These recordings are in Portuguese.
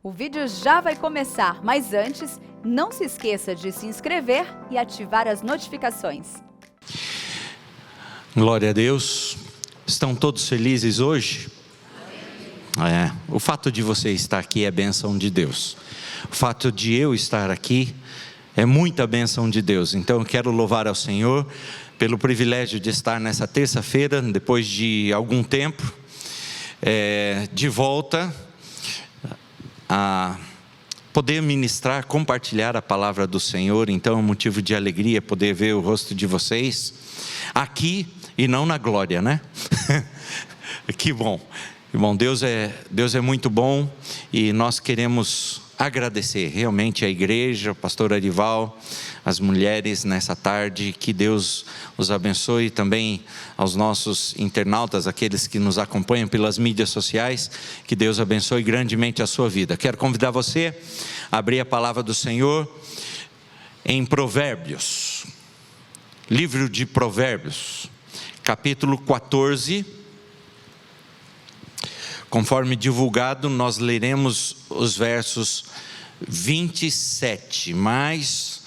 O vídeo já vai começar, mas antes, não se esqueça de se inscrever e ativar as notificações. Glória a Deus. Estão todos felizes hoje? O fato de você estar aqui é bênção de Deus. O fato de eu estar aqui é muita bênção de Deus. Então eu quero louvar ao Senhor pelo privilégio de estar nessa terça-feira, depois de algum tempo, de volta a poder ministrar, compartilhar a palavra do Senhor. Então é um motivo de alegria poder ver o rosto de vocês aqui e não na glória, né? Que bom. Irmão, Deus é muito bom e nós queremos agradecer realmente a igreja, o pastor Arival, as mulheres nessa tarde. Que Deus os abençoe, também aos nossos internautas, aqueles que nos acompanham pelas mídias sociais. Que Deus abençoe grandemente a sua vida. Quero convidar você a abrir a palavra do Senhor em Provérbios, livro de Provérbios, capítulo 14. Conforme divulgado, nós leremos os versos 27, mas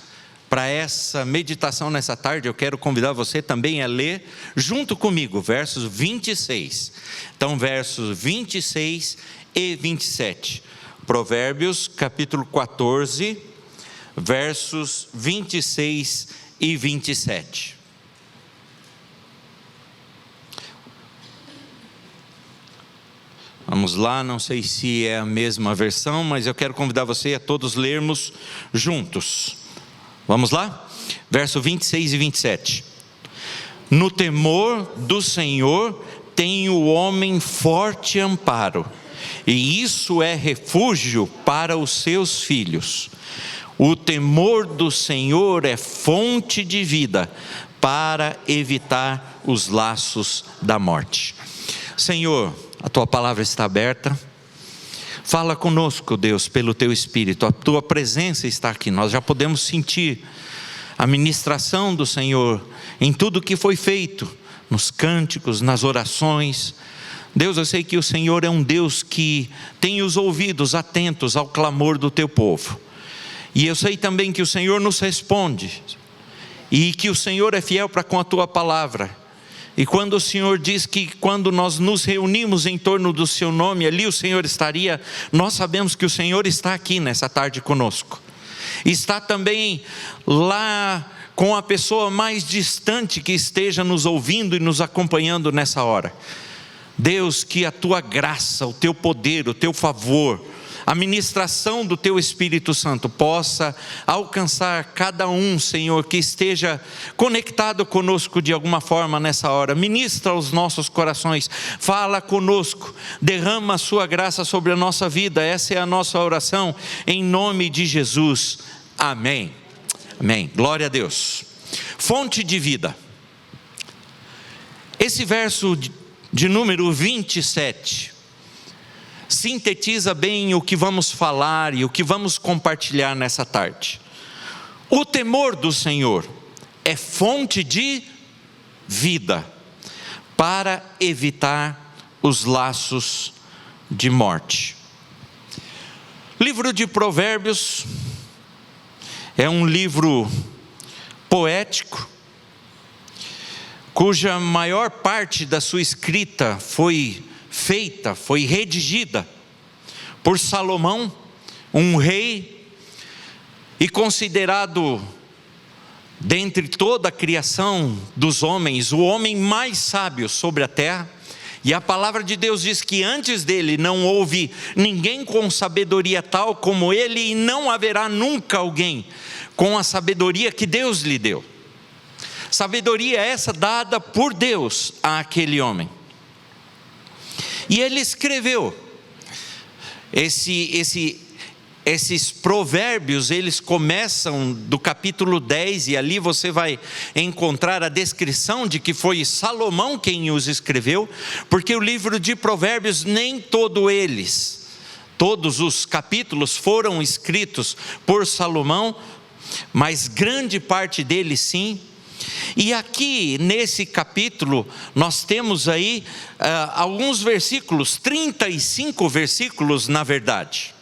para essa meditação nessa tarde, eu quero convidar você também a ler junto comigo, versos 26. Então, versos 26 e 27. Provérbios, capítulo 14, versos 26 e 27. Vamos lá, não sei se é a mesma versão, mas eu quero convidar você a todos lermos juntos. Vamos lá? Verso 26 e 27. No temor do Senhor tem o homem forte amparo, e isso é refúgio para os seus filhos. O temor do Senhor é fonte de vida para evitar os laços da morte. Senhor, a Tua palavra está aberta. Fala conosco, Deus, pelo Teu Espírito. A Tua presença está aqui. Nós já podemos sentir a ministração do Senhor em tudo que foi feito, nos cânticos, nas orações. Deus, eu sei que o Senhor é um Deus que tem os ouvidos atentos ao clamor do Teu povo. E eu sei também que o Senhor nos responde, e que o Senhor é fiel para com a Tua palavra. E quando o Senhor diz que quando nós nos reunimos em torno do Seu nome, ali o Senhor estaria, nós sabemos que o Senhor está aqui nessa tarde conosco. Está também lá com a pessoa mais distante que esteja nos ouvindo e nos acompanhando nessa hora. Deus, que a Tua graça, o Teu poder, o Teu favor, a ministração do Teu Espírito Santo possa alcançar cada um, Senhor, que esteja conectado conosco de alguma forma nessa hora. Ministra aos nossos corações, fala conosco, derrama a Sua graça sobre a nossa vida. Essa é a nossa oração, em nome de Jesus, amém. Amém, glória a Deus. Fonte de vida. Esse verso de número 27 sintetiza bem o que vamos falar e o que vamos compartilhar nessa tarde. O temor do Senhor é fonte de vida para evitar os laços de morte. Livro de Provérbios é um livro poético, cuja maior parte da sua escrita foi redigida por Salomão, um rei, e considerado, dentre toda a criação dos homens, o homem mais sábio sobre a terra. E a palavra de Deus diz que antes dele não houve ninguém com sabedoria tal como ele, e não haverá nunca alguém com a sabedoria que Deus lhe deu. Sabedoria essa dada por Deus àquele homem. E ele escreveu esses provérbios. Eles começam do capítulo 10, e ali você vai encontrar a descrição de que foi Salomão quem os escreveu, porque o livro de Provérbios, nem todos os capítulos foram escritos por Salomão, mas grande parte deles sim. E aqui nesse capítulo nós temos aí alguns versículos, 35 versículos na verdade.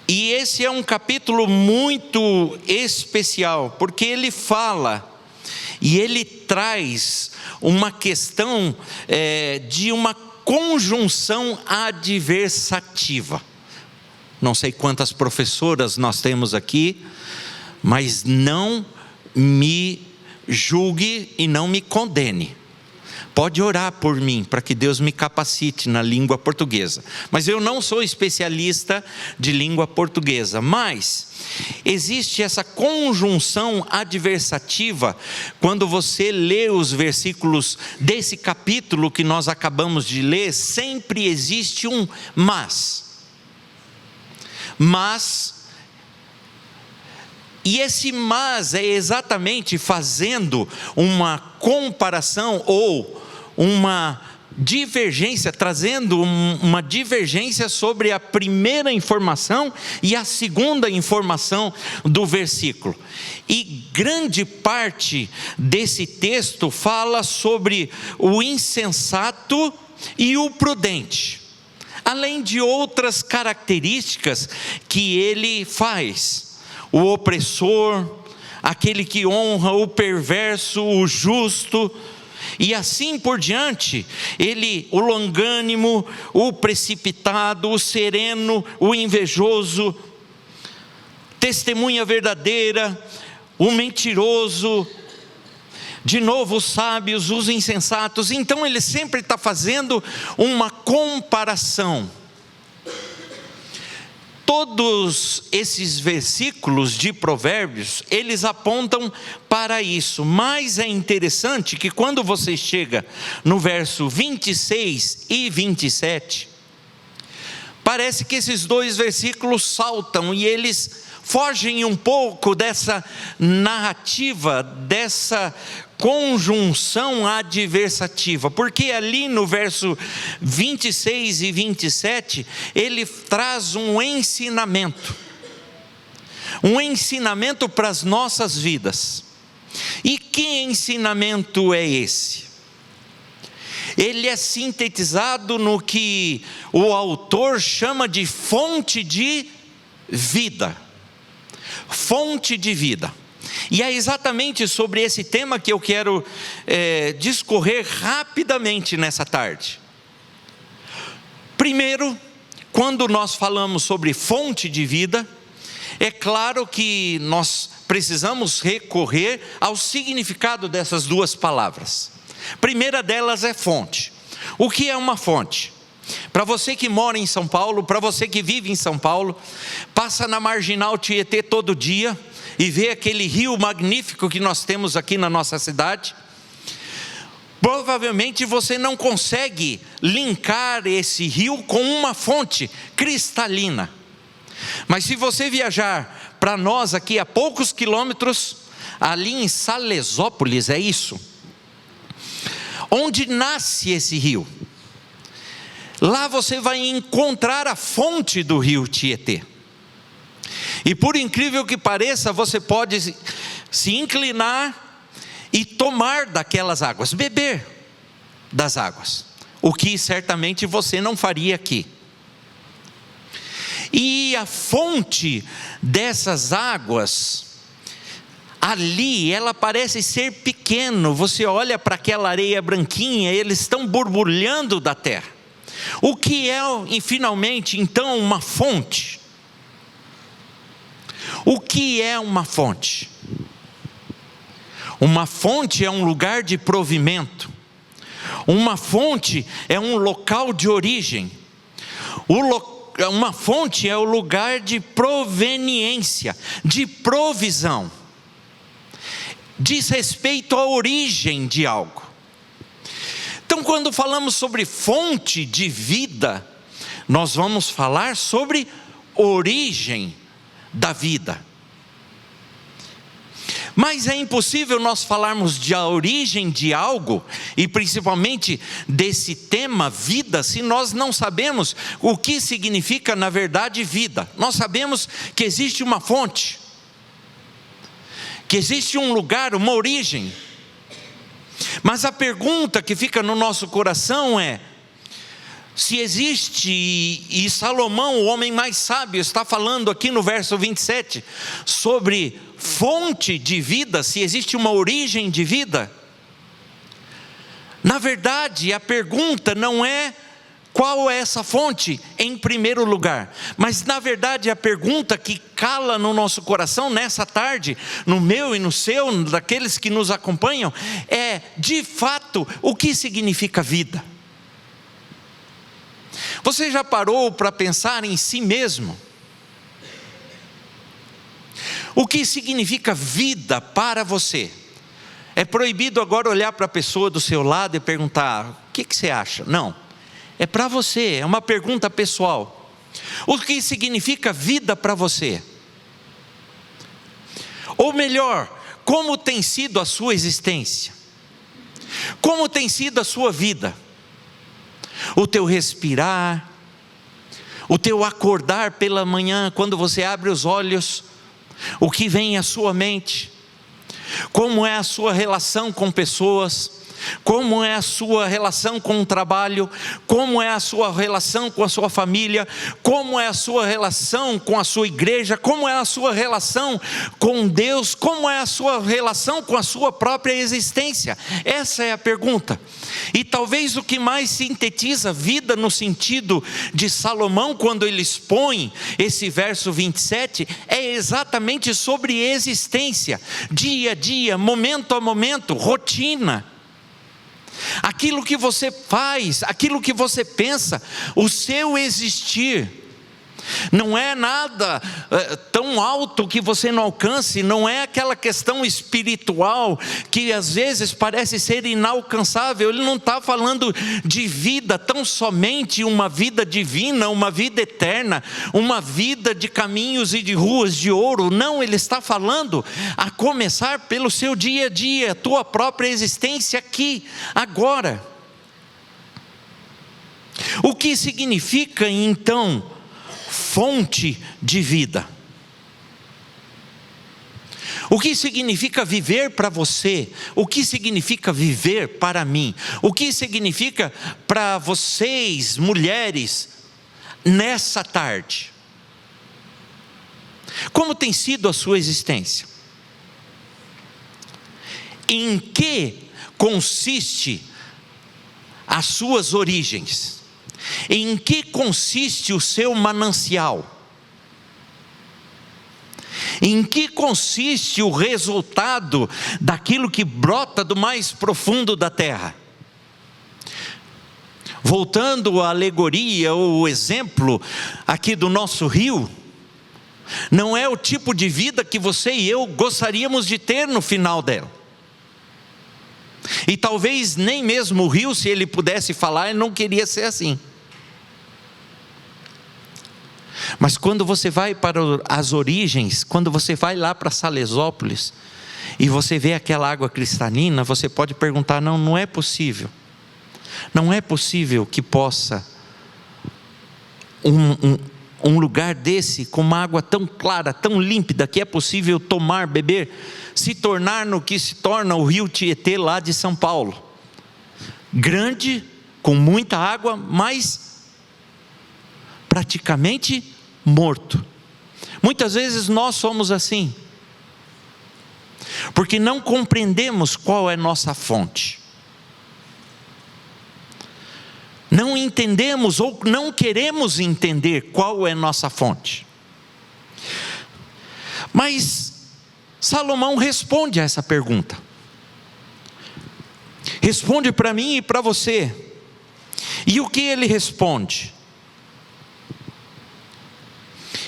E esse é um capítulo muito especial, porque ele fala e ele traz uma questão de uma conjunção adversativa. Não sei quantas professoras nós temos aqui, mas não me julgue e não me condene. Pode orar por mim, para que Deus me capacite na língua portuguesa. Mas eu não sou especialista de língua portuguesa. Mas existe essa conjunção adversativa quando você lê os versículos desse capítulo que nós acabamos de ler. Sempre existe um mas. E esse mas é exatamente fazendo uma comparação ou uma divergência, trazendo uma divergência sobre a primeira informação e a segunda informação do versículo. E grande parte desse texto fala sobre o insensato e o prudente, além de outras características que ele faz: o opressor, aquele que honra, o perverso, o justo, e assim por diante. O longânimo, o precipitado, o sereno, o invejoso, testemunha verdadeira, o mentiroso, de novo os sábios, os insensatos. Então ele sempre está fazendo uma comparação. Todos esses versículos de Provérbios, eles apontam para isso. Mas é interessante que quando você chega no verso 26 e 27, parece que esses dois versículos saltam e eles fogem um pouco dessa narrativa, dessa conjunção adversativa, porque ali no verso 26 e 27, ele traz um ensinamento para as nossas vidas. E que ensinamento é esse? Ele é sintetizado no que o autor chama de fonte de vida. Fonte de vida. E é exatamente sobre esse tema que eu quero discorrer rapidamente nessa tarde. Primeiro, quando nós falamos sobre fonte de vida, é claro que nós precisamos recorrer ao significado dessas duas palavras. A primeira delas é fonte. O que é uma fonte? Para você que mora em São Paulo, para você que vive em São Paulo, passa na Marginal Tietê todo dia e vê aquele rio magnífico que nós temos aqui na nossa cidade, provavelmente você não consegue linkar esse rio com uma fonte cristalina. Mas se você viajar para nós aqui a poucos quilômetros, ali em Salesópolis, é isso, onde nasce esse rio, lá você vai encontrar a fonte do rio Tietê. E por incrível que pareça, você pode se inclinar e tomar daquelas águas, beber das águas, o que certamente você não faria aqui. E a fonte dessas águas, ali, ela parece ser pequeno. Você olha para aquela areia branquinha, eles estão borbulhando da terra. O que é, finalmente, então, uma fonte? O que é uma fonte? Uma fonte é um lugar de provimento. Uma fonte é um local de origem. Uma fonte é o lugar de proveniência, de provisão. Diz respeito à origem de algo. Então, quando falamos sobre fonte de vida, nós vamos falar sobre origem da vida. Mas é impossível nós falarmos de a origem de algo, e principalmente desse tema vida, se nós não sabemos o que significa na verdade vida. Nós sabemos que existe uma fonte, que existe um lugar, uma origem. Mas a pergunta que fica no nosso coração é: Se existe, e Salomão, o homem mais sábio, está falando aqui no verso 27, sobre fonte de vida, se existe uma origem de vida, na verdade a pergunta não é qual é essa fonte em primeiro lugar, mas na verdade a pergunta que cala no nosso coração nessa tarde, no meu e no seu, daqueles que nos acompanham, é de fato o que significa vida. Você já parou para pensar em si mesmo? O que significa vida para você? É proibido agora olhar para a pessoa do seu lado e perguntar: o que você acha? Não, é para você, é uma pergunta pessoal. O que significa vida para você? Ou melhor, como tem sido a sua existência? Como tem sido a sua vida? O teu respirar, o teu acordar pela manhã, quando você abre os olhos, o que vem à sua mente? Como é a sua relação com pessoas? Como é a sua relação com o trabalho? Como é a sua relação com a sua família? Como é a sua relação com a sua igreja? Como é a sua relação com Deus? Como é a sua relação com a sua própria existência? Essa é a pergunta. E talvez o que mais sintetiza vida no sentido de Salomão, quando ele expõe esse verso 27, é exatamente sobre existência, dia a dia, momento a momento, rotina. Aquilo que você faz, aquilo que você pensa, o seu existir, não é nada tão alto que você não alcance, não é aquela questão espiritual que às vezes parece ser inalcançável. Ele não está falando de vida tão somente uma vida divina, uma vida eterna, uma vida de caminhos e de ruas de ouro. Não, ele está falando a começar pelo seu dia a dia, a tua própria existência aqui, agora. O que significa então fonte de vida? O que significa viver para você? O que significa viver para mim? O que significa para vocês, mulheres, nessa tarde? Como tem sido a sua existência? Em que consiste as suas origens? Em que consiste o seu manancial? Em que consiste o resultado daquilo que brota do mais profundo da terra? Voltando à alegoria ou o exemplo aqui do nosso rio, não é o tipo de vida que você e eu gostaríamos de ter no final dela. E talvez nem mesmo o rio, se ele pudesse falar, ele não queria ser assim. Mas quando você vai para as origens, quando você vai lá para Salesópolis, e você vê aquela água cristalina, você pode perguntar: não é possível. Não é possível que possa um lugar desse, com uma água tão clara, tão límpida, que é possível tomar, beber, se tornar no que se torna o rio Tietê lá de São Paulo. Grande, com muita água, mas praticamente morto. Muitas vezes nós somos assim, porque não compreendemos qual é nossa fonte. Não entendemos ou não queremos entender qual é nossa fonte. Mas Salomão responde a essa pergunta. Responde para mim e para você. E o que ele responde?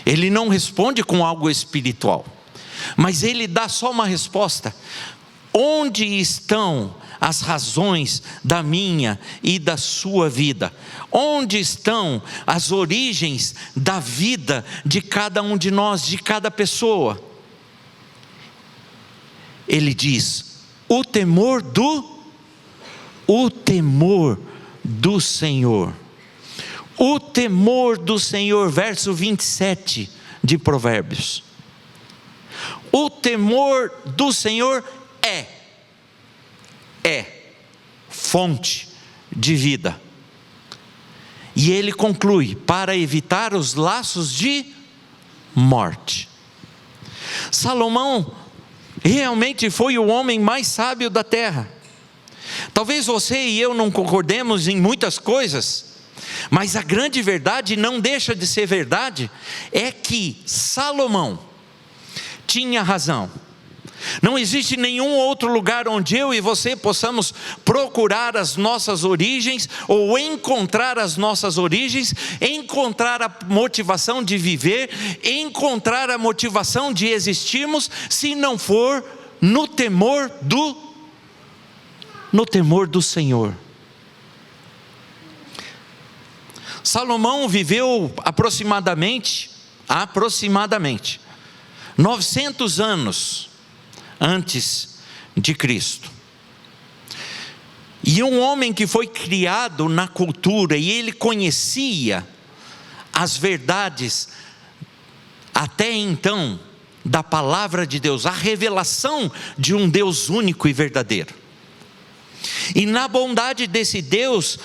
Ele não responde com algo espiritual, mas ele dá só uma resposta: onde estão as razões da minha e da sua vida? Onde estão as origens da vida de cada um de nós, de cada pessoa? Ele diz: o temor do Senhor. O temor do Senhor, verso 27 de Provérbios. O temor do Senhor é fonte de vida. E ele conclui: para evitar os laços de morte. Salomão realmente foi o homem mais sábio da terra. Talvez você e eu não concordemos em muitas coisas, mas a grande verdade, não deixa de ser verdade, é que Salomão tinha razão. Não existe nenhum outro lugar onde eu e você possamos procurar as nossas origens, ou encontrar as nossas origens, encontrar a motivação de viver, encontrar a motivação de existirmos, se não for no temor do Senhor. Salomão viveu aproximadamente 900 anos antes de Cristo. E um homem que foi criado na cultura, e ele conhecia as verdades até então da palavra de Deus, a revelação de um Deus único e verdadeiro. E na bondade desse Deus,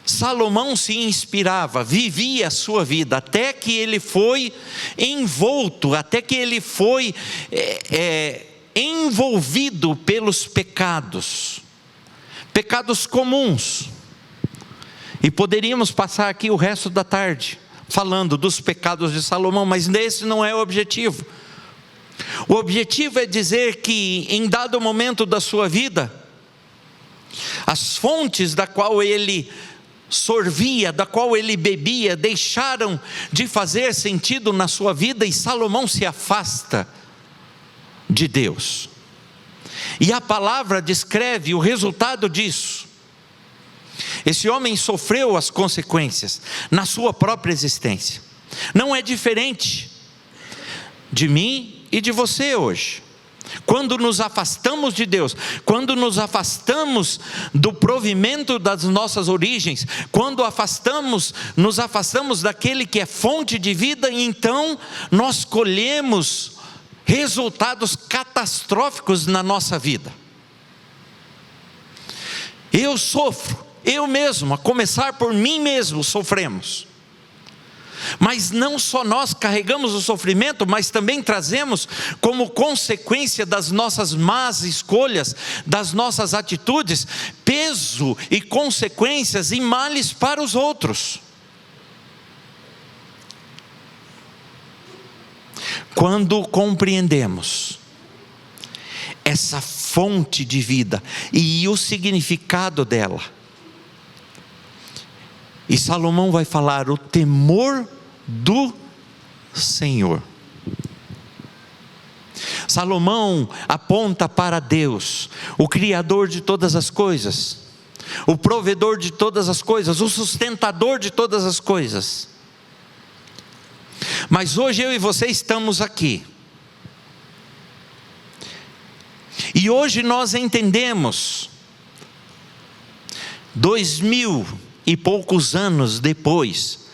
Salomão se inspirava, vivia a sua vida, até que ele foi envolto, até que ele foi envolvido pelos pecados comuns. E poderíamos passar aqui o resto da tarde falando dos pecados de Salomão, mas esse não é o objetivo. O objetivo é dizer que em dado momento da sua vida, as fontes da qual ele sorvia, da qual ele bebia, deixaram de fazer sentido na sua vida, e Salomão se afasta de Deus. E a palavra descreve o resultado disso. Esse homem sofreu as consequências na sua própria existência. Não é diferente de mim e de você hoje. Quando nos afastamos de Deus, quando nos afastamos do provimento das nossas origens, quando nos afastamos daquele que é fonte de vida, então nós colhemos resultados catastróficos na nossa vida. Eu sofro, eu mesmo, a começar por mim mesmo, sofremos. Mas não só nós carregamos o sofrimento, mas também trazemos como consequência das nossas más escolhas, das nossas atitudes, peso e consequências e males para os outros. Quando compreendemos essa fonte de vida e o significado dela, e Salomão vai falar o temor do Senhor. Salomão aponta para Deus, o Criador de todas as coisas, o provedor de todas as coisas, o sustentador de todas as coisas. Mas hoje eu e você estamos aqui, e hoje nós entendemos, 2000 e poucos anos depois,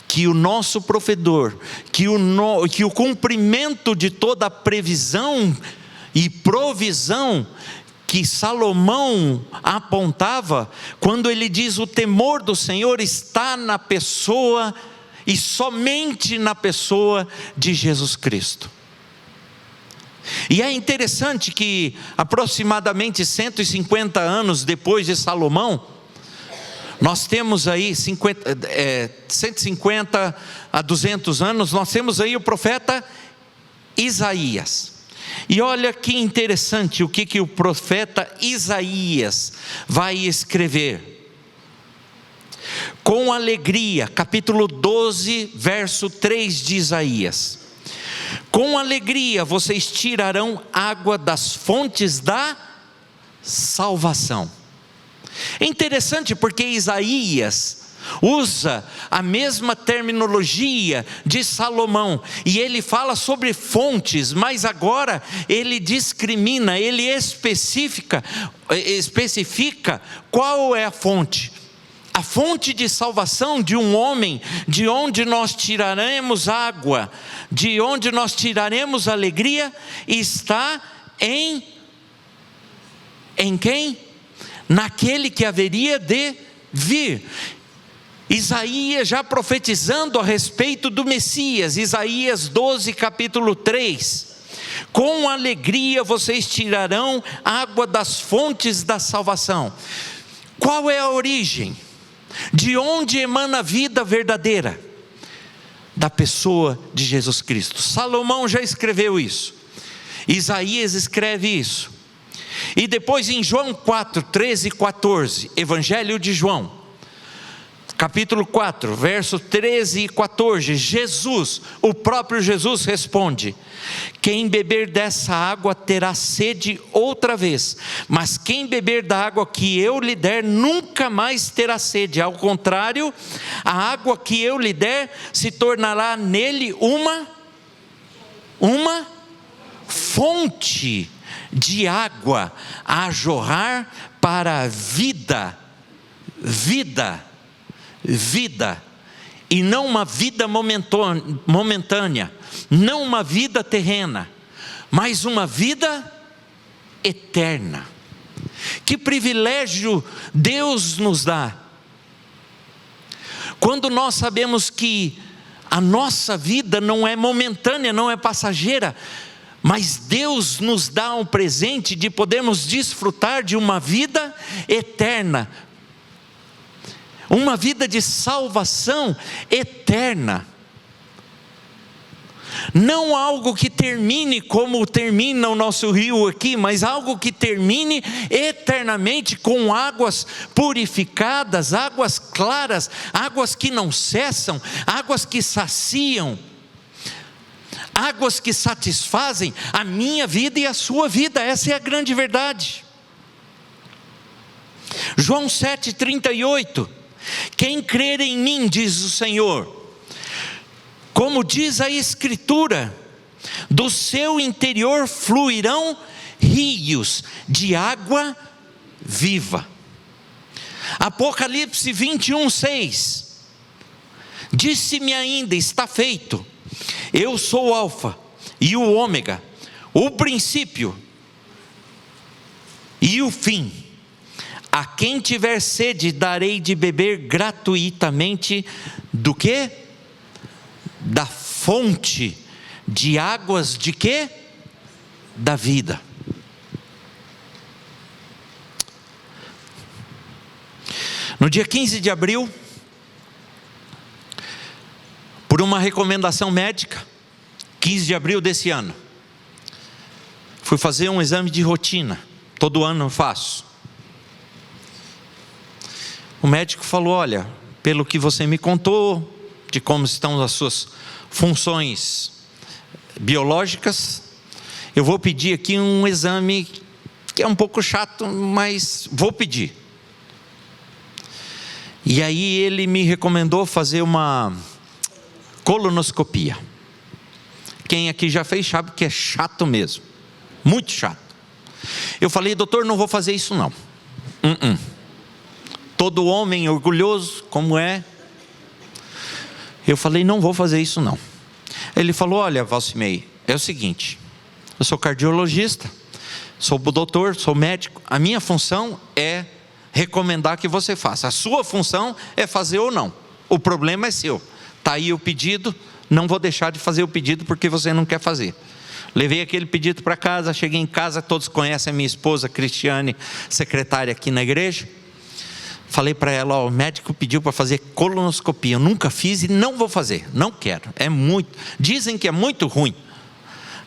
que o nosso provedor, que o cumprimento de toda a previsão e provisão que Salomão apontava, quando ele diz o temor do Senhor está na pessoa, e somente na pessoa de Jesus Cristo. E é interessante que aproximadamente 150 anos depois de Salomão, nós temos aí 150 a 200 anos, nós temos aí o profeta Isaías. E olha que interessante o que o profeta Isaías vai escrever. Com alegria, capítulo 12, verso 3 de Isaías. Com alegria vocês tirarão água das fontes da salvação. É interessante porque Isaías usa a mesma terminologia de Salomão, e ele fala sobre fontes, mas agora ele discrimina, ele especifica qual é a fonte. A fonte de salvação de um homem, de onde nós tiraremos água, de onde nós tiraremos alegria, está em quem? Naquele que haveria de vir. Isaías já profetizando a respeito do Messias, Isaías 12, capítulo 3. Com alegria vocês tirarão água das fontes da salvação. Qual é a origem? De onde emana a vida verdadeira? Da pessoa de Jesus Cristo. Salomão já escreveu isso. Isaías escreve isso. E depois em João 4, 13 e 14, Evangelho de João, capítulo 4, verso 13 e 14, Jesus, o próprio Jesus responde: quem beber dessa água terá sede outra vez, mas quem beber da água que eu lhe der nunca mais terá sede. Ao contrário, a água que eu lhe der se tornará nele uma fonte de água a jorrar para a vida, e não uma vida momentânea, não uma vida terrena, mas uma vida eterna. Que privilégio Deus nos dá, quando nós sabemos que a nossa vida não é momentânea, não é passageira, mas Deus nos dá um presente de podermos desfrutar de uma vida eterna, uma vida de salvação eterna. Não algo que termine como termina o nosso rio aqui, mas algo que termine eternamente, com águas purificadas, águas claras, águas que não cessam, águas que saciam, águas que satisfazem a minha vida e a sua vida. Essa é a grande verdade. João 7,38, quem crer em mim, diz o Senhor, como diz a Escritura, do seu interior fluirão rios de água viva. Apocalipse 21:6, disse-me ainda, está feito, eu sou o Alfa e o Ômega, o princípio e o fim. A quem tiver sede darei de beber gratuitamente do quê? Da fonte de águas de quê? Da vida. No dia 15 de abril, por uma recomendação médica, 15 de abril desse ano, fui fazer um exame de rotina, todo ano eu faço. O médico falou: olha, pelo que você me contou, de como estão as suas funções biológicas, eu vou pedir aqui um exame que é um pouco chato, mas vou pedir. E aí ele me recomendou fazer uma colonoscopia. Quem aqui já fez sabe que é chato mesmo, muito chato. Eu falei: doutor, não vou fazer isso não. Todo homem orgulhoso como é, eu falei: não vou fazer isso não. Ele falou: olha, Valcimei, é o seguinte, eu sou cardiologista, sou doutor, sou médico, a minha função é recomendar que você faça, a sua função é fazer ou não, o problema é seu, está aí o pedido, não vou deixar de fazer o pedido porque você não quer fazer. Levei aquele pedido para casa, cheguei em casa, todos conhecem a minha esposa Cristiane, secretária aqui na igreja. Falei para ela: ó, o médico pediu para fazer colonoscopia, eu nunca fiz e não vou fazer, não quero, é muito, dizem que é muito ruim.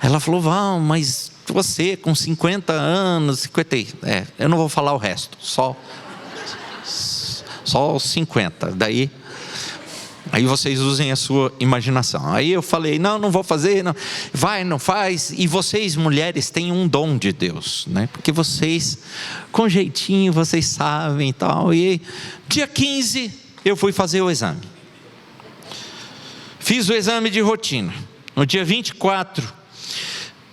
Ela falou: Val, mas você com 50 anos, eu não vou falar o resto, só os 50, daí aí vocês usem a sua imaginação. Aí eu falei: não vou fazer, não. Vai, não faz. E vocês mulheres têm um dom de Deus, né? Porque vocês, com jeitinho, vocês sabem e tal. E dia 15 eu fui fazer o exame. Fiz o exame de rotina. No dia 24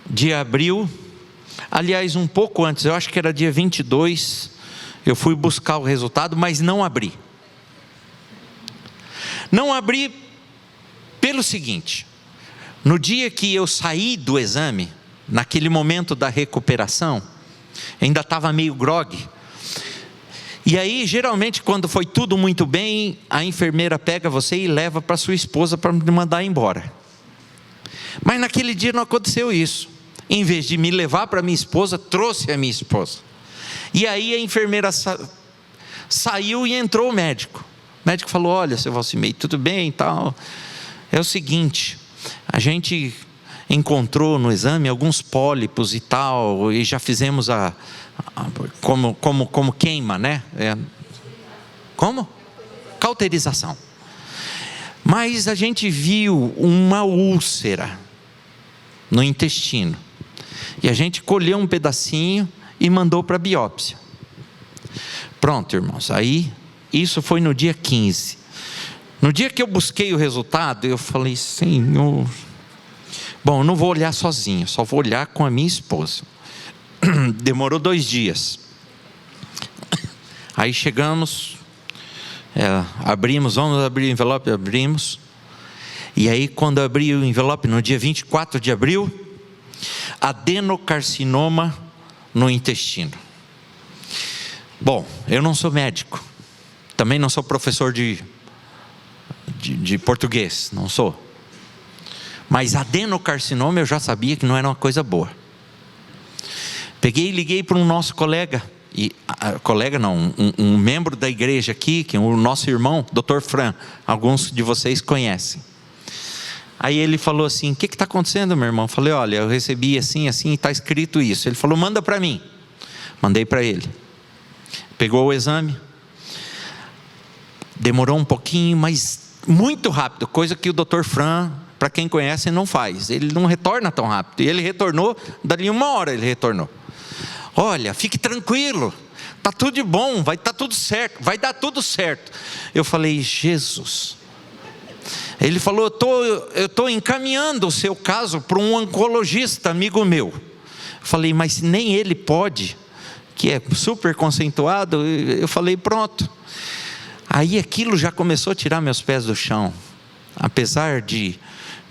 de abril, aliás, um pouco antes, eu acho que era dia 22, eu fui buscar o resultado, mas não abri. Não abri pelo seguinte: no dia que eu saí do exame, naquele momento da recuperação, ainda estava meio grogue, E aí, geralmente, quando foi tudo muito bem, a enfermeira pega você e leva para sua esposa para me mandar embora. Mas naquele dia não aconteceu isso. Em vez de me levar para minha esposa, trouxe a minha esposa. E aí a enfermeira saiu e entrou o médico. O médico falou: olha, seu Valcimei, tudo bem e tal. É o seguinte, a gente encontrou no exame alguns pólipos e tal, e já fizemos como queima, né? Como? Cauterização. Mas a gente viu uma úlcera no intestino. E a gente colheu um pedacinho e mandou para biópsia. Pronto, irmãos, aí isso foi no dia 15. No dia que eu busquei o resultado, eu falei: Senhor, bom, eu não vou olhar sozinho, só vou olhar com a minha esposa. Demorou 2 dias. Aí chegamos, vamos abrir o envelope, abrimos. E aí quando eu abri o envelope, no dia 24 de abril, adenocarcinoma no intestino. Bom, eu não sou médico, também não sou professor de português, não sou. Mas adenocarcinoma eu já sabia que não era uma coisa boa. Peguei e liguei para um nosso colega, um membro da igreja aqui, que é o nosso irmão, Dr. Fran, alguns de vocês conhecem. Aí ele falou assim: o que está acontecendo, meu irmão? Eu falei: olha, eu recebi assim, assim, está escrito isso. Ele falou: manda para mim. Mandei para ele. Pegou o exame. Demorou um pouquinho, mas muito rápido, coisa que o Dr. Fran, para quem conhece, não faz. Ele não retorna tão rápido. E ele retornou, dali 1 hora ele retornou. Olha, fique tranquilo, está tudo de bom, vai estar tudo certo, vai dar tudo certo. Eu falei: Jesus. Ele falou: eu estou encaminhando o seu caso para um oncologista amigo meu. Eu falei: mas nem ele pode, que é super conceituado. Eu falei: pronto. Aí aquilo já começou a tirar meus pés do chão. Apesar de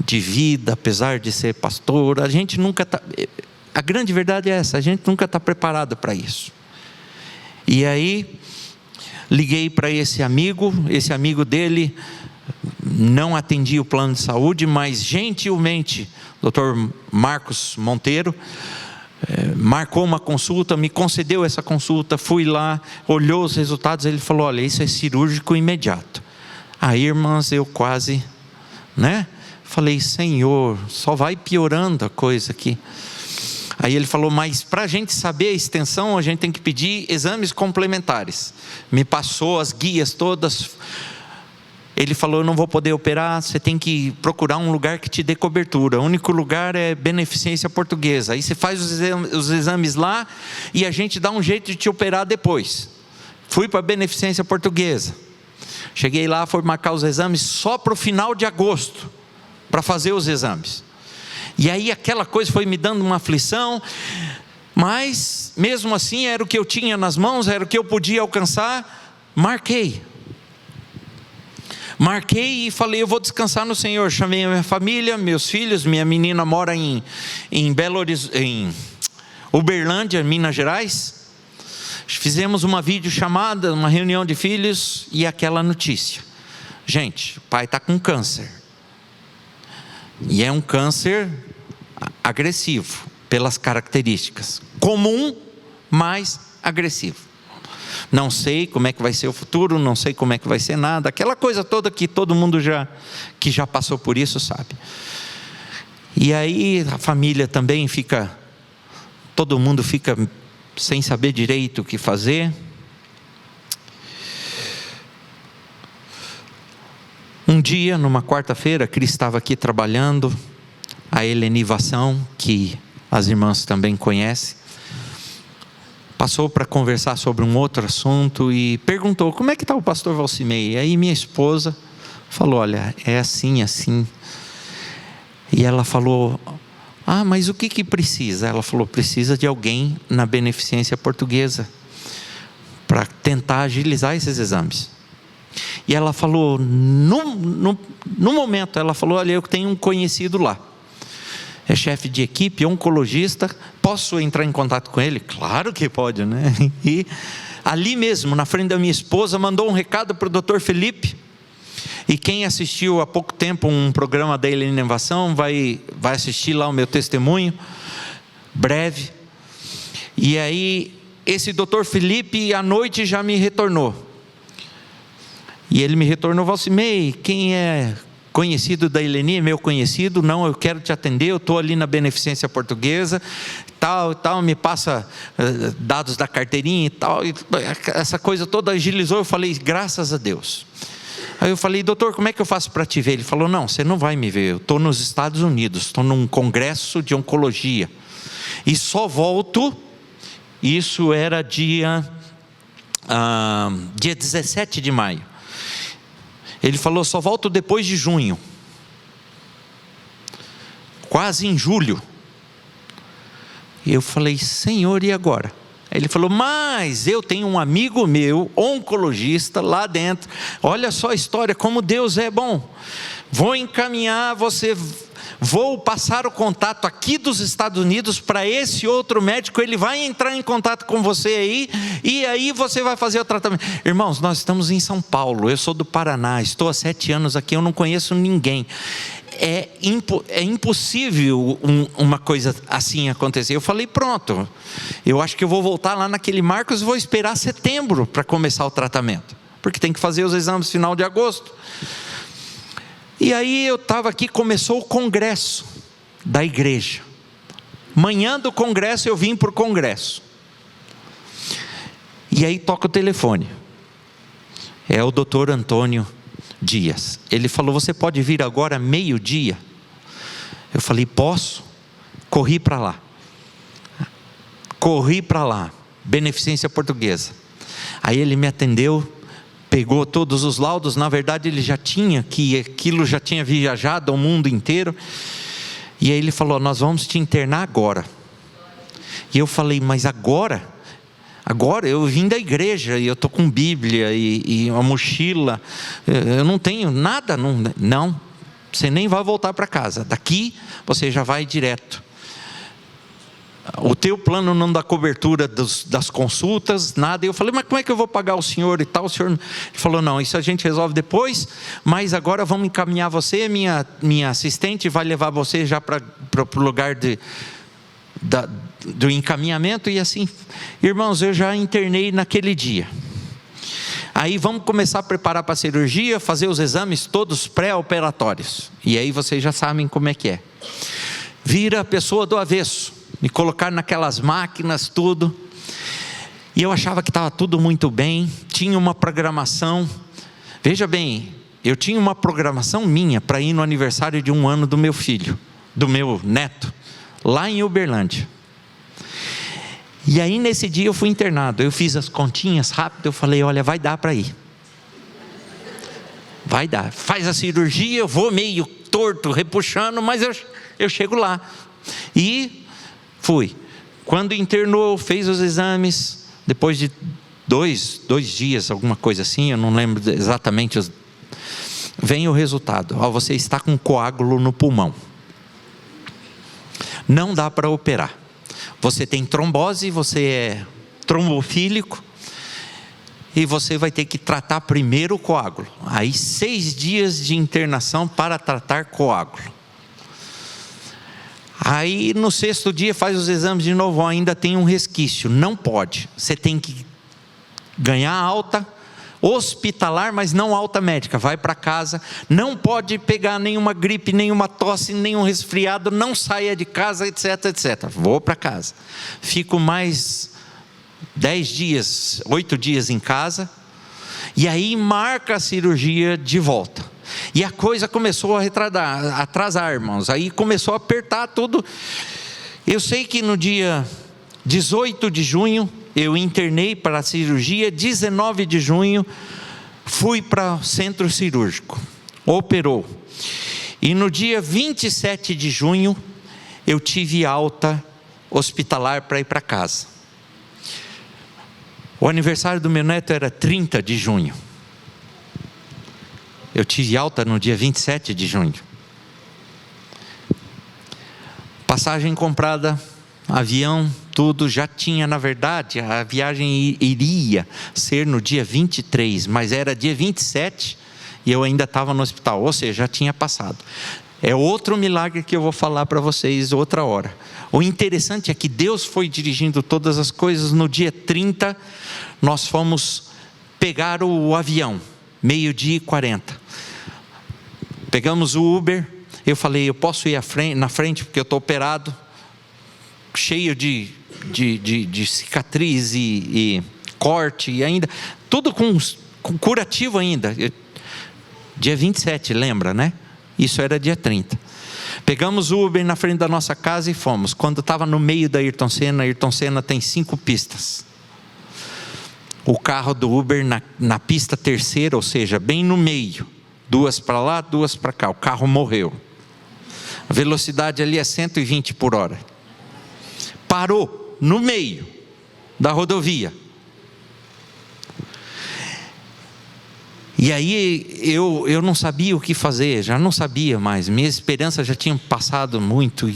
vida, apesar de ser pastor, a gente nunca está... A grande verdade é essa, a gente nunca está preparado para isso. E aí, liguei para esse amigo dele não atendia o plano de saúde, mas gentilmente, Dr. Marcos Monteiro, marcou uma consulta, me concedeu essa consulta, fui lá, olhou os resultados, ele falou: olha, isso é cirúrgico imediato. Aí, irmãs, eu quase, falei: Senhor, só vai piorando a coisa aqui. Aí ele falou: mas para a gente saber a extensão, a gente tem que pedir exames complementares. Me passou as guias todas. Ele falou: eu não vou poder operar, você tem que procurar um lugar que te dê cobertura. O único lugar é Beneficência Portuguesa. Aí você faz os exames lá e a gente dá um jeito de te operar depois. Fui para a Beneficência Portuguesa. Cheguei lá, fui marcar os exames só para o final de agosto, para fazer os exames. E aí aquela coisa foi me dando uma aflição, mas mesmo assim era o que eu tinha nas mãos, era o que eu podia alcançar. Marquei e falei: eu vou descansar no Senhor. Chamei a minha família, meus filhos, minha menina mora em Uberlândia, Minas Gerais. Fizemos uma videochamada, uma reunião de filhos, e aquela notícia: gente, o pai está com câncer. E é um câncer agressivo, pelas características. Comum, mas agressivo. Não sei como é que vai ser o futuro, não sei como é que vai ser nada. Aquela coisa toda que todo mundo que já passou por isso sabe. E aí a família também todo mundo fica sem saber direito o que fazer. Um dia, numa quarta-feira, a Cris estava aqui trabalhando, a Helenivação, que as irmãs também conhecem, passou para conversar sobre um outro assunto e perguntou: como é que está o pastor Valcimei? E aí minha esposa falou: olha, é assim, assim. E ela falou: ah, mas o que precisa? Ela falou: precisa de alguém na Beneficência Portuguesa para tentar agilizar esses exames. E ela falou, no momento, ela falou: olha, eu tenho um conhecido lá, é chefe de equipe, oncologista, posso entrar em contato com ele? Claro que pode, né? E ali mesmo, na frente da minha esposa, mandou um recado para o Dr. Felipe. E quem assistiu há pouco tempo um programa da Inovação vai assistir lá o meu testemunho breve. E aí esse Dr. Felipe à noite já me retornou. E ele me retornou: Valcimei, quem é conhecido da Eleni é meu conhecido, não, eu quero te atender, eu estou ali na Beneficência Portuguesa, tal, me passa dados da carteirinha e tal, e essa coisa toda agilizou. Eu falei: graças a Deus. Aí eu falei: doutor, como é que eu faço para te ver? Ele falou: não, você não vai me ver, eu estou nos Estados Unidos, estou num congresso de oncologia, e só volto, isso era dia 17 de maio, ele falou: só volto depois de junho, quase em julho. Eu falei: Senhor, e agora? Ele falou: mas eu tenho um amigo meu, oncologista, lá dentro. Olha só a história, como Deus é bom. Vou encaminhar você, vou passar o contato aqui dos Estados Unidos para esse outro médico. Ele vai entrar em contato com você aí, e aí você vai fazer o tratamento. Irmãos, nós estamos em São Paulo, eu sou do Paraná, estou há 7 anos aqui, eu não conheço ninguém. É impossível uma coisa assim acontecer. Eu falei: pronto, eu acho que eu vou voltar lá naquele Marcos e vou esperar setembro para começar o tratamento, porque tem que fazer os exames final de agosto. E aí eu estava aqui, começou o congresso da igreja. Manhã do congresso eu vim para o congresso. E aí toca o telefone. É o doutor Antônio Dias. Ele falou: você pode vir agora meio-dia? Eu falei: posso. Corri para lá, Beneficência Portuguesa. Aí ele me atendeu, pegou todos os laudos. Na verdade ele já tinha, que aquilo já tinha viajado ao mundo inteiro. E aí ele falou: nós vamos te internar agora. E eu falei: mas agora eu vim da igreja e eu estou com Bíblia e uma mochila, eu não tenho nada. Não, você nem vai voltar para casa, daqui você já vai direto. O teu plano não dá cobertura das consultas, nada. Eu falei: mas como é que eu vou pagar o senhor e tal? O senhor, ele falou: não, isso a gente resolve depois, mas agora vamos encaminhar você, minha assistente vai levar você já para o lugar do encaminhamento. E assim, irmãos, eu já internei naquele dia. Aí vamos começar a preparar para a cirurgia, fazer os exames todos pré-operatórios. E aí vocês já sabem como é que é. Vira a pessoa do avesso, me colocar naquelas máquinas, tudo. E eu achava que estava tudo muito bem, tinha uma programação. Veja bem, eu tinha uma programação minha para ir no aniversário de 1 ano do meu filho, do meu neto, lá em Uberlândia. E aí nesse dia eu fui internado, eu fiz as continhas rápido, eu falei: olha, vai dar para ir. Vai dar, faz a cirurgia, eu vou meio torto, repuxando, mas eu chego lá. E fui. Quando internou, fez os exames, depois de dois dias, alguma coisa assim, eu não lembro exatamente, vem o resultado: você está com coágulo no pulmão, não dá para operar. Você tem trombose, você é trombofílico, e você vai ter que tratar primeiro o coágulo. Aí 6 dias de internação para tratar coágulo. Aí no 6º dia faz os exames de novo, ainda tem um resquício, não pode. Você tem que ganhar alta hospitalar, mas não alta médica, vai para casa, não pode pegar nenhuma gripe, nenhuma tosse, nenhum resfriado, não saia de casa, etc, etc. Vou para casa, fico mais 10 dias, 8 dias em casa, e aí marca a cirurgia de volta. E a coisa começou a atrasar, irmãos, aí começou a apertar tudo. Eu sei que no dia 18 de junho, eu internei para a cirurgia. 19 de junho, fui para o centro cirúrgico, operou. E no dia 27 de junho, eu tive alta hospitalar para ir para casa. O aniversário do meu neto era 30 de junho. Eu tive alta no dia 27 de junho. Passagem comprada, avião, tudo, já tinha, na verdade, a viagem iria ser no dia 23, mas era dia 27 e eu ainda estava no hospital, ou seja, já tinha passado. É outro milagre que eu vou falar para vocês outra hora. O interessante é que Deus foi dirigindo todas as coisas. No dia 30, nós fomos pegar o avião, 12h40. Pegamos o Uber, eu falei, eu posso ir na frente porque eu estou operado, cheio de cicatriz e corte, e ainda, tudo com curativo ainda. Dia 27, lembra, né? Isso era dia 30. Pegamos o Uber na frente da nossa casa e fomos. Quando estava no meio da Ayrton Senna tem 5 pistas. O carro do Uber na pista terceira, ou seja, bem no meio. 2 para lá, 2 para cá. O carro morreu. A velocidade ali é 120 por hora. Parou no meio da rodovia. E aí eu não sabia o que fazer, já não sabia mais, minhas esperanças já tinham passado muito,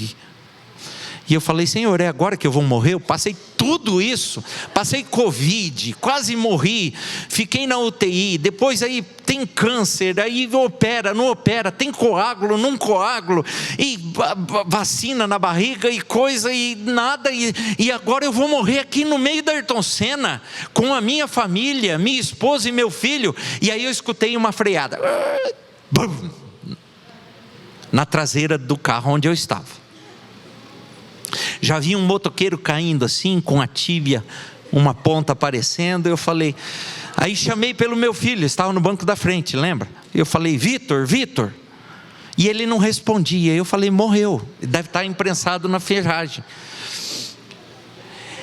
e eu falei, Senhor, é agora que eu vou morrer? Eu passei tudo isso, passei Covid, quase morri, fiquei na UTI, depois aí tem câncer, aí opera, não opera, tem coágulo, não coágulo, e vacina na barriga e coisa e nada, e agora eu vou morrer aqui no meio da Ayrton Senna, com a minha família, minha esposa e meu filho. E aí eu escutei uma freada, na traseira do carro onde eu estava. Já vi um motoqueiro caindo assim, com a tíbia, uma ponta aparecendo. Eu falei, aí chamei pelo meu filho, estava no banco da frente, lembra? Eu falei, Vitor, e ele não respondia. Eu falei, morreu, deve estar imprensado na ferragem.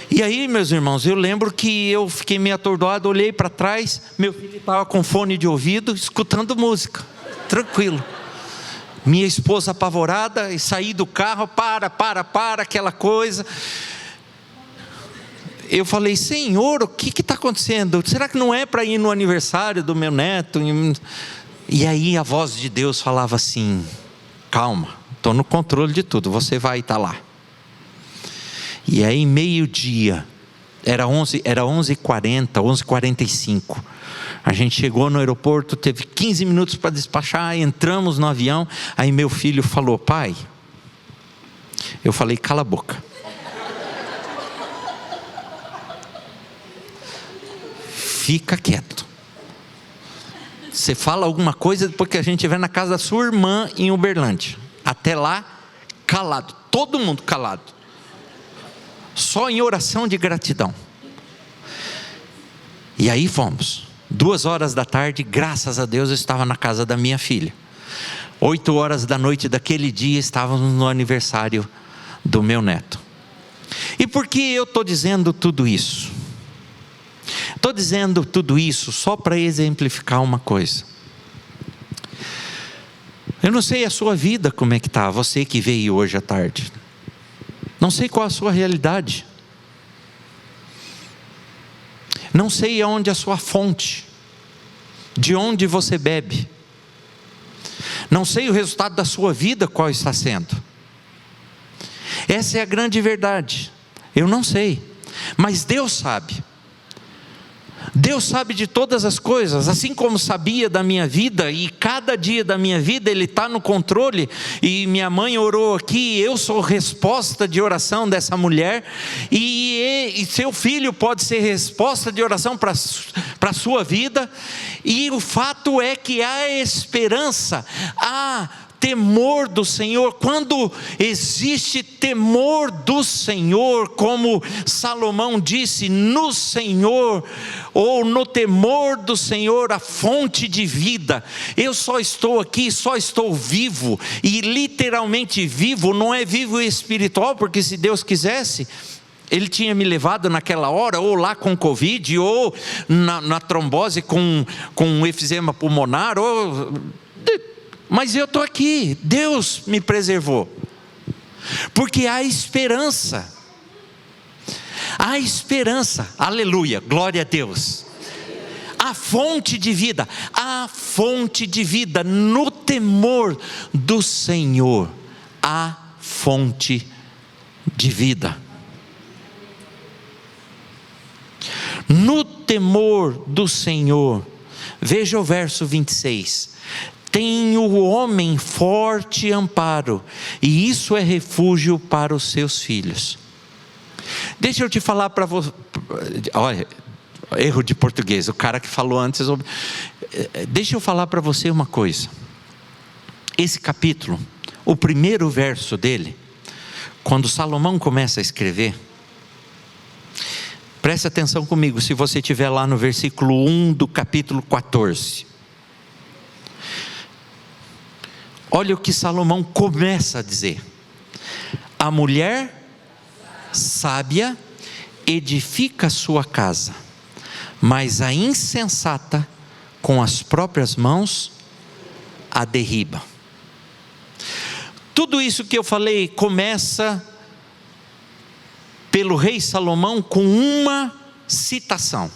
E aí, meus irmãos, eu lembro que eu fiquei meio atordoado, olhei para trás, meu filho estava com fone de ouvido, escutando música, tranquilo. Minha esposa apavorada, e saí do carro, para, aquela coisa. Eu falei, Senhor, o que está acontecendo? Será que não é para ir no aniversário do meu neto? E aí a voz de Deus falava assim, calma, estou no controle de tudo, você vai estar lá. E aí meio-dia, era 11h40, 11h45, a gente chegou no aeroporto, teve 15 minutos para despachar, entramos no avião, aí meu filho falou, pai, eu falei, cala a boca. Fica quieto. Você fala alguma coisa depois que a gente estiver na casa da sua irmã em Uberlândia. Até lá, calado, todo mundo calado. Só em oração de gratidão. E aí fomos. 14h, graças a Deus eu estava na casa da minha filha. 20h daquele dia estávamos no aniversário do meu neto. E por que eu estou dizendo tudo isso? Estou dizendo tudo isso só para exemplificar uma coisa. Eu não sei a sua vida como é que está, você que veio hoje à tarde. Não sei qual a sua realidade. Não sei aonde a sua fonte, de onde você bebe. Não sei o resultado da sua vida qual está sendo. Essa é a grande verdade. Eu não sei, mas Deus sabe. Deus sabe de todas as coisas, assim como sabia da minha vida, e cada dia da minha vida Ele está no controle. E minha mãe orou aqui, eu sou resposta de oração dessa mulher, e seu filho pode ser resposta de oração para a sua vida. E o fato é que há esperança, há temor do Senhor. Quando existe temor do Senhor, como Salomão disse, no Senhor, ou no temor do Senhor, a fonte de vida. Eu só estou aqui, só estou vivo, e literalmente vivo, não é vivo espiritual, porque se Deus quisesse, Ele tinha me levado naquela hora, ou lá com Covid, ou na trombose com efizema pulmonar, mas eu estou aqui, Deus me preservou, porque há esperança, aleluia, glória a Deus. A fonte de vida, no temor do Senhor, a fonte de vida. No temor do Senhor, veja o verso 26, tem o homem forte amparo, e isso é refúgio para os seus filhos. Deixa eu te falar para você, olha, erro de português, o cara que falou antes, deixa eu falar para você uma coisa. Esse capítulo, o primeiro verso dele, quando Salomão começa a escrever, preste atenção comigo, se você estiver lá no versículo 1 do capítulo 14. Olha o que Salomão começa a dizer: a mulher sábia edifica sua casa, mas a insensata com as próprias mãos a derriba. Tudo isso que eu falei começa pelo rei Salomão com uma citação.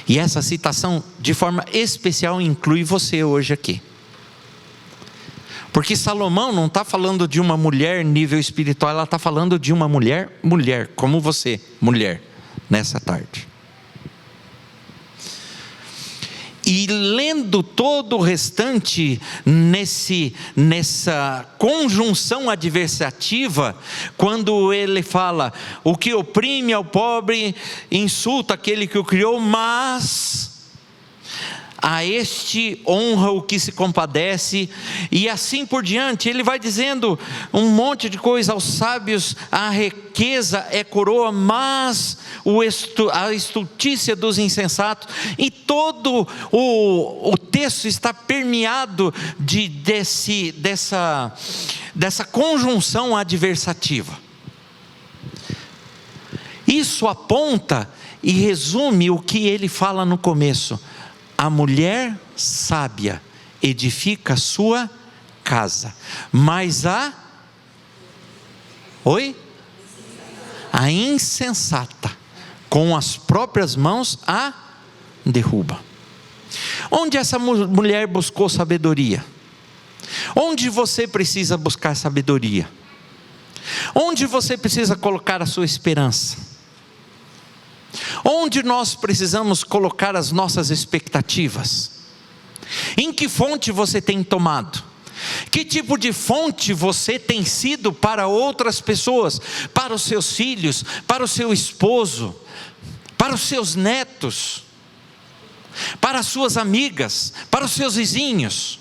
E essa citação, de forma especial, inclui você hoje aqui. Porque Salomão não está falando de uma mulher nível espiritual, ela está falando de uma mulher, como você, mulher, nessa tarde. E lendo todo o restante, nessa conjunção adversativa, quando ele fala, o que oprime ao pobre, insulta aquele que o criou, mas a este honra o que se compadece, e assim por diante. Ele vai dizendo um monte de coisa. Aos sábios a riqueza é coroa, mas a estultícia dos insensatos. E todo o texto está permeado dessa conjunção adversativa. Isso aponta e resume o que ele fala no começo. A mulher sábia edifica a sua casa, mas a insensata com as próprias mãos a derruba. Onde essa mulher buscou sabedoria? Onde você precisa buscar sabedoria? Onde você precisa colocar a sua esperança? Onde nós precisamos colocar as nossas expectativas? Em que fonte você tem tomado? Que tipo de fonte você tem sido para outras pessoas? Para os seus filhos, para o seu esposo, para os seus netos, para as suas amigas, para os seus vizinhos?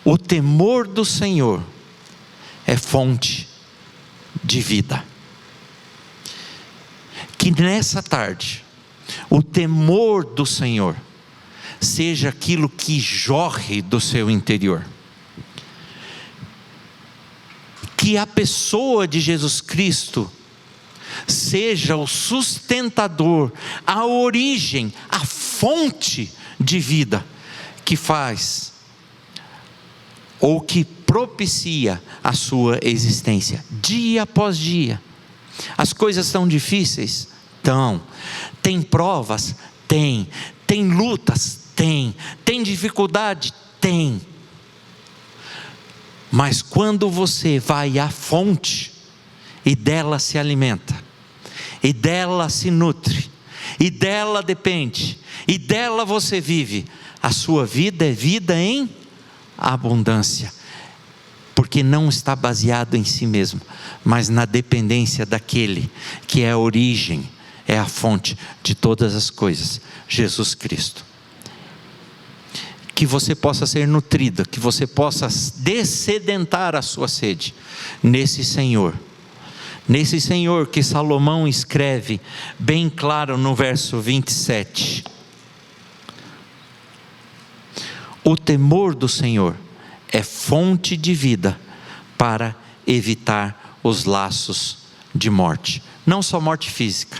O temor do Senhor é fonte de vida. Que nessa tarde, o temor do Senhor seja aquilo que jorre do seu interior. Que a pessoa de Jesus Cristo seja o sustentador, a origem, a fonte de vida que faz ou que propicia a sua existência, dia após dia. As coisas estão difíceis? Estão. Tem provas? Tem. Tem lutas? Tem. Tem dificuldade? Tem. Mas quando você vai à fonte, e dela se alimenta, e dela se nutre, e dela depende, e dela você vive, a sua vida é vida em abundância. Porque não está baseado em si mesmo, mas na dependência daquele que é a origem, é a fonte de todas as coisas, Jesus Cristo. Que você possa ser nutrida, que você possa dessedentar a sua sede nesse Senhor que Salomão escreve bem claro no verso 27. O temor do Senhor é fonte de vida para evitar os laços de morte. Não só morte física,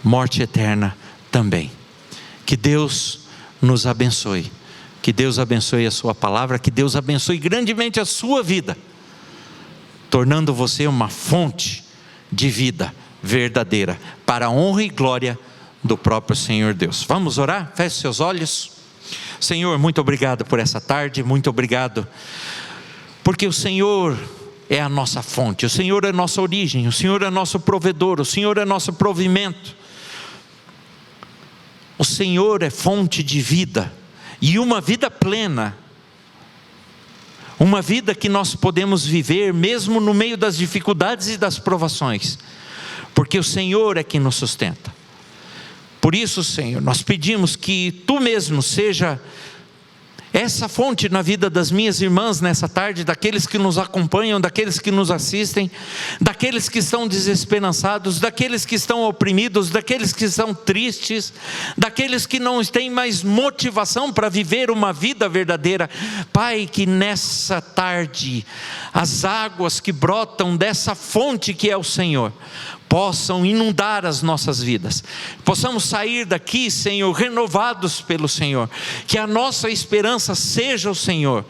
morte eterna também. Que Deus nos abençoe. Que Deus abençoe a sua palavra. Que Deus abençoe grandemente a sua vida, tornando você uma fonte de vida verdadeira, para a honra e glória do próprio Senhor Deus. Vamos orar? Feche seus olhos. Senhor, muito obrigado por essa tarde, muito obrigado, porque o Senhor é a nossa fonte, o Senhor é nossa origem, o Senhor é nosso provedor, o Senhor é nosso provimento. O Senhor é fonte de vida, e uma vida plena, uma vida que nós podemos viver mesmo no meio das dificuldades e das provações, porque o Senhor é quem nos sustenta. Por isso, Senhor, nós pedimos que Tu mesmo seja essa fonte na vida das minhas irmãs nessa tarde, daqueles que nos acompanham, daqueles que nos assistem, daqueles que estão desesperançados, daqueles que estão oprimidos, daqueles que estão tristes, daqueles que não têm mais motivação para viver uma vida verdadeira. Pai, que nessa tarde as águas que brotam dessa fonte que é o Senhor possam inundar as nossas vidas, possamos sair daqui, Senhor, renovados pelo Senhor, que a nossa esperança seja o Senhor,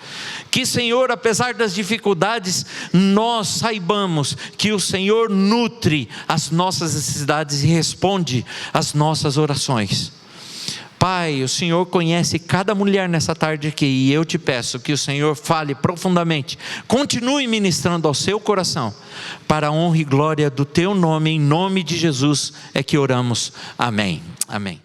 que, Senhor, apesar das dificuldades, nós saibamos que o Senhor nutre as nossas necessidades e responde às nossas orações. Pai, o Senhor conhece cada mulher nessa tarde aqui, e eu te peço que o Senhor fale profundamente, continue ministrando ao seu coração, para a honra e glória do teu nome, em nome de Jesus é que oramos, amém, amém.